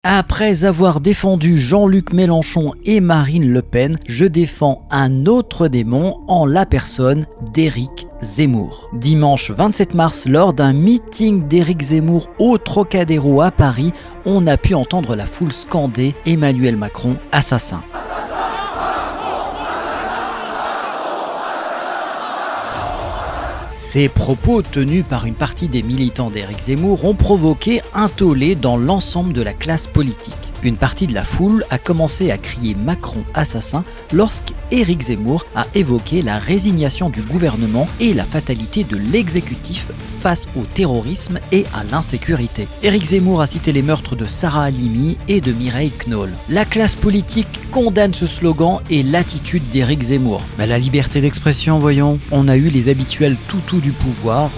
Après avoir défendu Jean-Luc Mélenchon et Marine Le Pen, je défends un autre démon en la personne d'Éric Zemmour. Dimanche 27 mars, lors d'un meeting d'Éric Zemmour au Trocadéro à Paris, on a pu entendre la foule scander « Emmanuel Macron, assassin ». Ces propos tenus par une partie des militants d'Éric Zemmour ont provoqué un tollé dans l'ensemble de la classe politique. Une partie de la foule a commencé à crier « Macron assassin » lorsqu'Éric Zemmour a évoqué la résignation du gouvernement et la fatalité de l'exécutif face au terrorisme et à l'insécurité. Éric Zemmour a cité les meurtres de Sarah Halimi et de Mireille Knoll. La classe politique condamne ce slogan et l'attitude d'Éric Zemmour. Mais la liberté d'expression, voyons, on a eu les habituels toutous du pouvoir,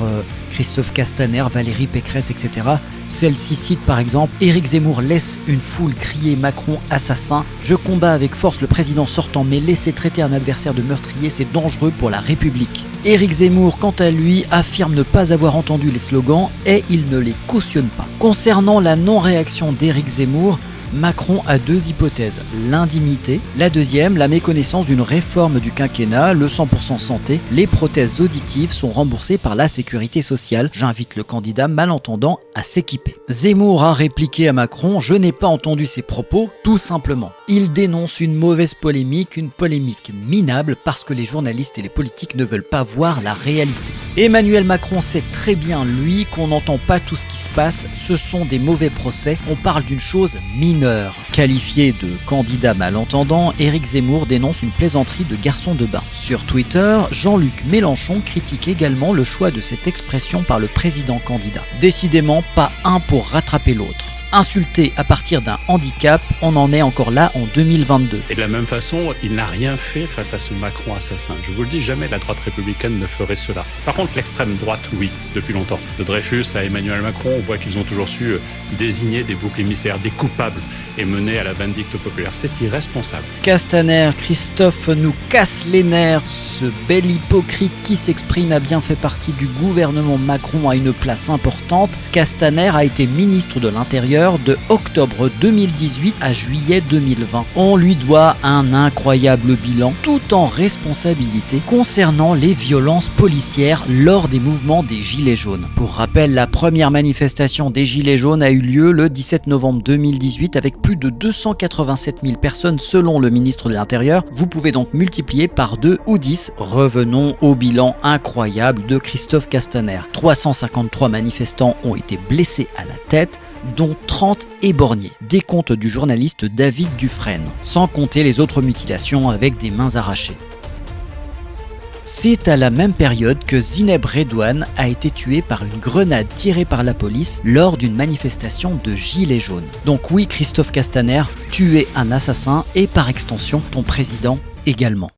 Christophe Castaner, Valérie Pécresse, etc. Celle-ci cite par exemple « Éric Zemmour laisse une foule crier Macron assassin. Je combats avec force le président sortant, mais laisser traiter un adversaire de meurtrier, c'est dangereux pour la République. » Éric Zemmour, quant à lui, affirme ne pas avoir entendu les slogans et il ne les cautionne pas. Concernant la non-réaction d'Éric Zemmour, Macron a deux hypothèses, l'indignité, la deuxième, la méconnaissance d'une réforme du quinquennat, le 100% santé, les prothèses auditives sont remboursées par la sécurité sociale. J'invite le candidat malentendant à s'équiper. Zemmour a répliqué à Macron « Je n'ai pas entendu ses propos, tout simplement ». Il dénonce une mauvaise polémique, une polémique minable parce que les journalistes et les politiques ne veulent pas voir la réalité. Emmanuel Macron sait très bien, lui, qu'on n'entend pas tout ce qui se passe, ce sont des mauvais procès, on parle d'une chose mineure. Qualifié de candidat malentendant, Éric Zemmour dénonce une plaisanterie de garçon de bain. Sur Twitter, Jean-Luc Mélenchon critique également le choix de cette expression par le président candidat. Décidément, pas un pour rattraper l'autre. Insulté à partir d'un handicap, on en est encore là en 2022. Et de la même façon, il n'a rien fait face à ce Macron assassin. Je vous le dis, jamais la droite républicaine ne ferait cela. Par contre, l'extrême droite, oui, depuis longtemps. De Dreyfus à Emmanuel Macron, on voit qu'ils ont toujours su désigner des boucs émissaires, des coupables et mener à la vindicte populaire. C'est irresponsable. Castaner, Christophe nous casse les nerfs. Ce bel hypocrite qui s'exprime a bien fait partie du gouvernement Macron à une place importante. Castaner a été ministre de l'Intérieur de octobre 2018 à juillet 2020. On lui doit un incroyable bilan, tout en responsabilité, concernant les violences policières lors des mouvements des Gilets jaunes. Pour rappel, la première manifestation des Gilets jaunes a eu lieu le 17 novembre 2018 avec plus de 287 000 personnes selon le ministre de l'Intérieur. Vous pouvez donc multiplier par 2 ou 10. Revenons au bilan incroyable de Christophe Castaner. 353 manifestants ont été blessés à la tête, dont 30 éborgnés. Décompte du journaliste David Dufresne, sans compter les autres mutilations avec des mains arrachées. C'est à la même période que Zineb Redouane a été tué par une grenade tirée par la police lors d'une manifestation de Gilets jaunes. Donc oui, Christophe Castaner, tu es un assassin et par extension ton président également.